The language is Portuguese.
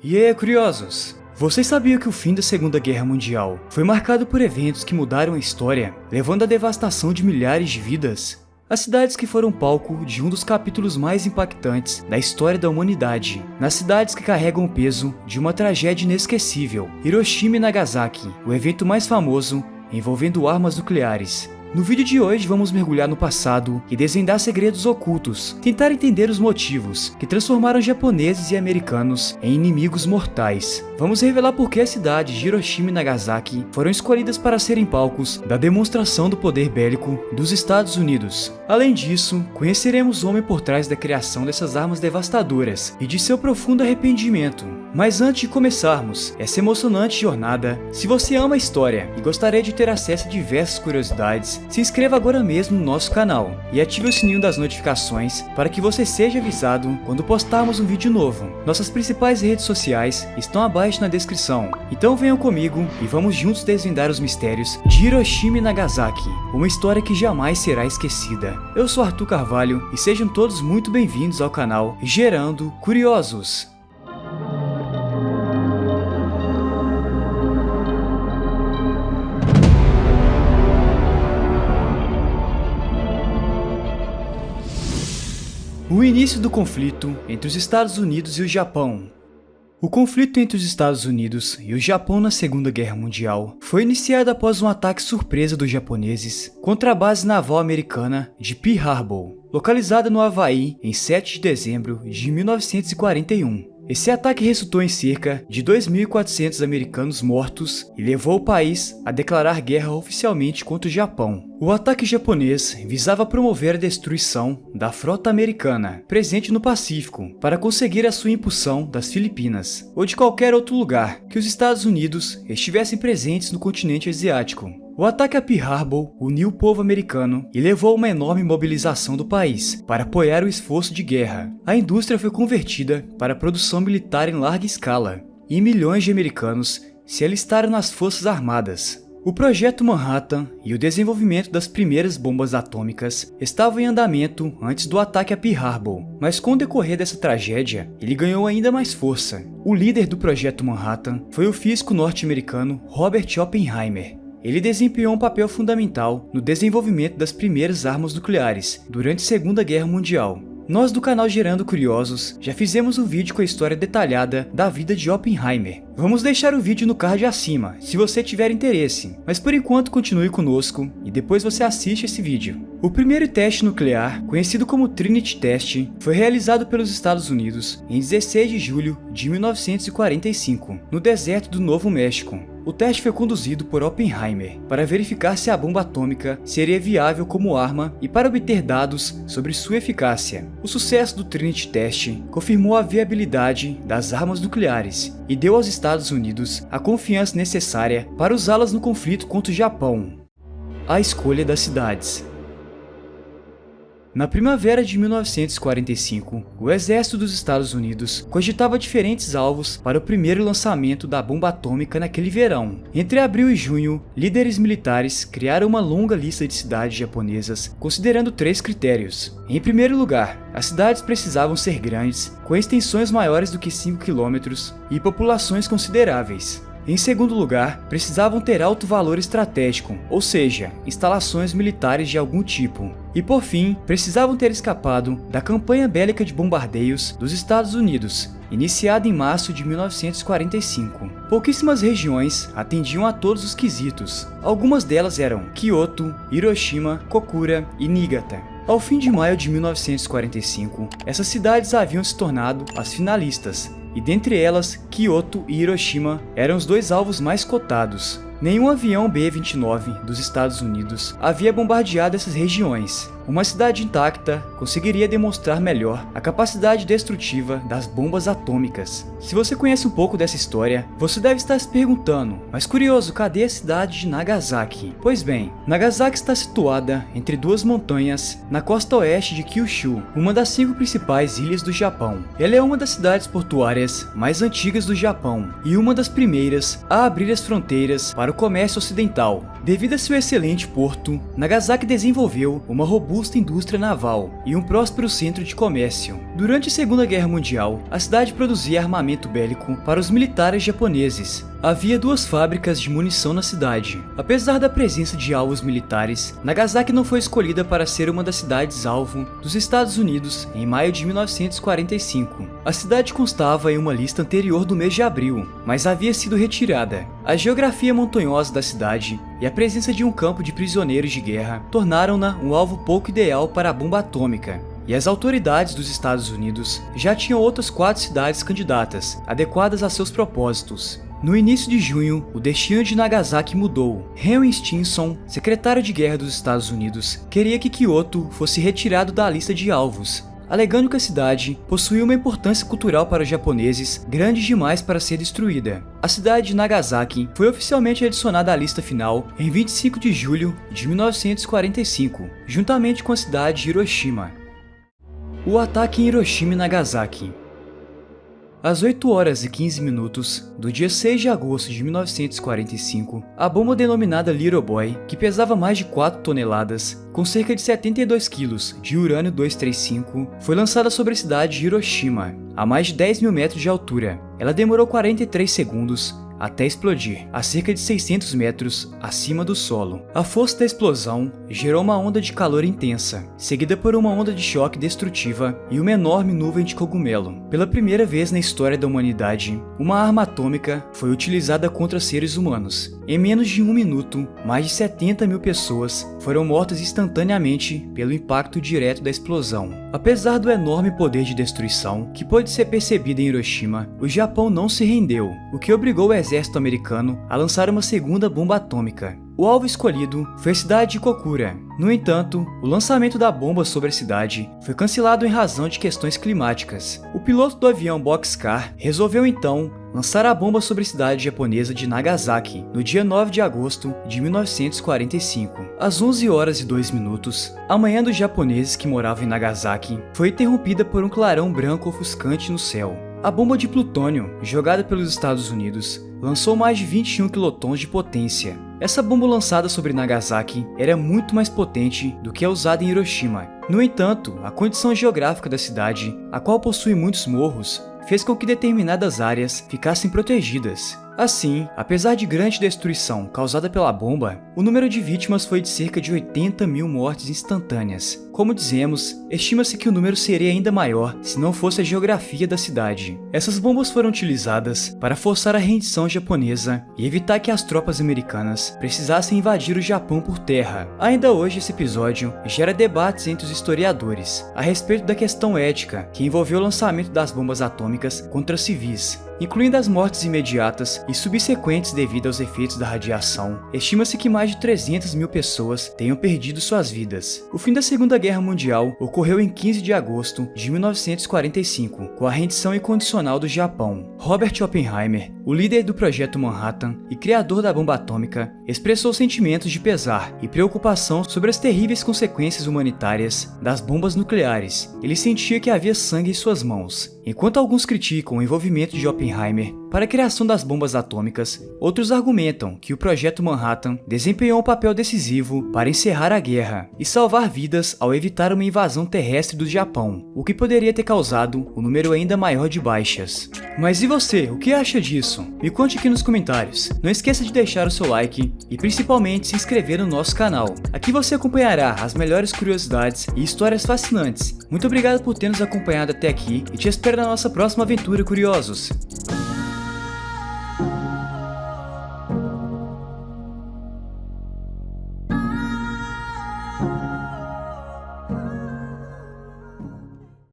E aí, curiosos? Vocês sabiam que o fim da Segunda Guerra Mundial foi marcado por eventos que mudaram a história, levando à devastação de milhares de vidas? As cidades que foram palco de um dos capítulos mais impactantes da história da humanidade, nas cidades que carregam o peso de uma tragédia inesquecível, Hiroshima e Nagasaki, o evento mais famoso envolvendo armas nucleares. No vídeo de hoje vamos mergulhar no passado e desvendar segredos ocultos, tentar entender os motivos que transformaram japoneses e americanos em inimigos mortais. Vamos revelar por que as cidades de Hiroshima e Nagasaki foram escolhidas para serem palcos da demonstração do poder bélico dos Estados Unidos. Além disso, conheceremos o homem por trás da criação dessas armas devastadoras e de seu profundo arrependimento. Mas antes de começarmos essa emocionante jornada, se você ama a história e gostaria de ter acesso a diversas curiosidades, se inscreva agora mesmo no nosso canal e ative o sininho das notificações para que você seja avisado quando postarmos um vídeo novo. Nossas principais redes sociais estão abaixo na descrição, então venham comigo e vamos juntos desvendar os mistérios de Hiroshima e Nagasaki, uma história que jamais será esquecida. Eu sou Arthur Carvalho e sejam todos muito bem-vindos ao canal Gerando Curiosos. O início do conflito entre os Estados Unidos e o Japão. O conflito entre os Estados Unidos e o Japão na Segunda Guerra Mundial foi iniciado após um ataque surpresa dos japoneses contra a base naval americana de Pearl Harbor, localizada no Havaí em 7 de dezembro de 1941. Esse ataque resultou em cerca de 2.400 americanos mortos e levou o país a declarar guerra oficialmente contra o Japão. O ataque japonês visava promover a destruição da frota americana presente no Pacífico para conseguir a sua impulsão das Filipinas ou de qualquer outro lugar que os Estados Unidos estivessem presentes no continente asiático. O ataque a Pearl Harbor uniu o povo americano e levou a uma enorme mobilização do país para apoiar o esforço de guerra. A indústria foi convertida para a produção militar em larga escala e milhões de americanos se alistaram nas forças armadas. O Projeto Manhattan e o desenvolvimento das primeiras bombas atômicas estavam em andamento antes do ataque a Pearl Harbor, mas com o decorrer dessa tragédia, ele ganhou ainda mais força. O líder do Projeto Manhattan foi o físico norte-americano Robert Oppenheimer. Ele desempenhou um papel fundamental no desenvolvimento das primeiras armas nucleares durante a Segunda Guerra Mundial. Nós do canal Gerando Curiosos já fizemos um vídeo com a história detalhada da vida de Oppenheimer. Vamos deixar o vídeo no card acima, se você tiver interesse, mas por enquanto continue conosco e depois você assiste esse vídeo. O primeiro teste nuclear, conhecido como Trinity Test, foi realizado pelos Estados Unidos em 16 de julho de 1945, no deserto do Novo México. O teste foi conduzido por Oppenheimer para verificar se a bomba atômica seria viável como arma e para obter dados sobre sua eficácia. O sucesso do Trinity Test confirmou a viabilidade das armas nucleares e deu aos Estados Unidos a confiança necessária para usá-las no conflito contra o Japão. A escolha das cidades. Na primavera de 1945, o exército dos Estados Unidos cogitava diferentes alvos para o primeiro lançamento da bomba atômica naquele verão. Entre abril e junho, líderes militares criaram uma longa lista de cidades japonesas, considerando 3 critérios. Em primeiro lugar, as cidades precisavam ser grandes, com extensões maiores do que 5 km e populações consideráveis. Em segundo lugar, precisavam ter alto valor estratégico, ou seja, instalações militares de algum tipo. E por fim, precisavam ter escapado da campanha bélica de bombardeios dos Estados Unidos, iniciada em março de 1945. Pouquíssimas regiões atendiam a todos os quesitos. Algumas delas eram Kyoto, Hiroshima, Kokura e Niigata. Ao fim de maio de 1945, essas cidades haviam se tornado as finalistas, e dentre elas, Kyoto e Hiroshima eram os 2 alvos mais cotados. Nenhum avião B-29 dos Estados Unidos havia bombardeado essas regiões. Uma cidade intacta conseguiria demonstrar melhor a capacidade destrutiva das bombas atômicas. Se você conhece um pouco dessa história, você deve estar se perguntando, mas curioso, cadê a cidade de Nagasaki? Pois bem, Nagasaki está situada entre 2 montanhas na costa oeste de Kyushu, uma das 5 principais ilhas do Japão. Ela é uma das cidades portuárias mais antigas do Japão e uma das primeiras a abrir as fronteiras para o comércio ocidental. Devido a seu excelente porto, Nagasaki desenvolveu uma robusta indústria naval e um próspero centro de comércio. Durante a Segunda Guerra Mundial, a cidade produzia armamento bélico para os militares japoneses. Havia 2 fábricas de munição na cidade. Apesar da presença de alvos militares, Nagasaki não foi escolhida para ser uma das cidades-alvo dos Estados Unidos em maio de 1945. A cidade constava em uma lista anterior do mês de abril, mas havia sido retirada. A geografia montanhosa da cidade e a presença de um campo de prisioneiros de guerra tornaram-na um alvo pouco ideal para a bomba atômica. E as autoridades dos Estados Unidos já tinham outras 4 cidades candidatas, adequadas a seus propósitos. No início de junho, o destino de Nagasaki mudou. Henry Stinson, secretário de guerra dos Estados Unidos, queria que Kyoto fosse retirado da lista de alvos, alegando que a cidade possuía uma importância cultural para os japoneses grande demais para ser destruída. A cidade de Nagasaki foi oficialmente adicionada à lista final em 25 de julho de 1945, juntamente com a cidade de Hiroshima. O ataque em Hiroshima e Nagasaki. Às 8 horas e 15 minutos do dia 6 de agosto de 1945, a bomba denominada Little Boy, que pesava mais de 4 toneladas, com cerca de 72 quilos de urânio 235, foi lançada sobre a cidade de Hiroshima, a mais de 10 mil metros de altura. Ela demorou 43 segundos até explodir, a cerca de 600 metros acima do solo. A força da explosão gerou uma onda de calor intensa, seguida por uma onda de choque destrutiva e uma enorme nuvem de cogumelo. Pela primeira vez na história da humanidade, uma arma atômica foi utilizada contra seres humanos. Em menos de 1 minuto, mais de 70 mil pessoas foram mortas instantaneamente pelo impacto direto da explosão. Apesar do enorme poder de destruição que pôde ser percebido em Hiroshima, o Japão não se rendeu, o que obrigou o exército americano a lançar uma segunda bomba atômica. O alvo escolhido foi a cidade de Kokura. No entanto, o lançamento da bomba sobre a cidade foi cancelado em razão de questões climáticas. O piloto do avião Boxcar resolveu então lançar a bomba sobre a cidade japonesa de Nagasaki no dia 9 de agosto de 1945. Às 11 horas e 2 minutos, a manhã dos japoneses que moravam em Nagasaki foi interrompida por um clarão branco ofuscante no céu. A bomba de plutônio, jogada pelos Estados Unidos, lançou mais de 21 quilotons de potência. Essa bomba lançada sobre Nagasaki era muito mais potente do que a usada em Hiroshima. No entanto, a condição geográfica da cidade, a qual possui muitos morros, fez com que determinadas áreas ficassem protegidas. Assim, apesar de grande destruição causada pela bomba, o número de vítimas foi de cerca de 80 mil mortes instantâneas. Como dizemos, estima-se que o número seria ainda maior se não fosse a geografia da cidade. Essas bombas foram utilizadas para forçar a rendição japonesa e evitar que as tropas americanas precisassem invadir o Japão por terra. Ainda hoje esse episódio gera debates entre os historiadores a respeito da questão ética que envolveu o lançamento das bombas atômicas contra civis, incluindo as mortes imediatas e subsequentes devido aos efeitos da radiação. Estima-se que mais de 300 mil pessoas tenham perdido suas vidas. O fim da Segunda Guerra Mundial ocorreu em 15 de agosto de 1945, com a rendição incondicional do Japão. Robert Oppenheimer, o líder do Projeto Manhattan e criador da bomba atômica, expressou sentimentos de pesar e preocupação sobre as terríveis consequências humanitárias das bombas nucleares. Ele sentia que havia sangue em suas mãos. Enquanto alguns criticam o envolvimento de Oppenheimer para a criação das bombas atômicas, outros argumentam que o Projeto Manhattan desempenhou um papel decisivo para encerrar a guerra e salvar vidas ao evitar uma invasão terrestre do Japão, o que poderia ter causado um número ainda maior de baixas. Mas e você, o que acha disso? Me conte aqui nos comentários. Não esqueça de deixar o seu like e principalmente se inscrever no nosso canal. Aqui você acompanhará as melhores curiosidades e histórias fascinantes. Muito obrigado por ter nos acompanhado até aqui e te espero na nossa próxima aventura, curiosos!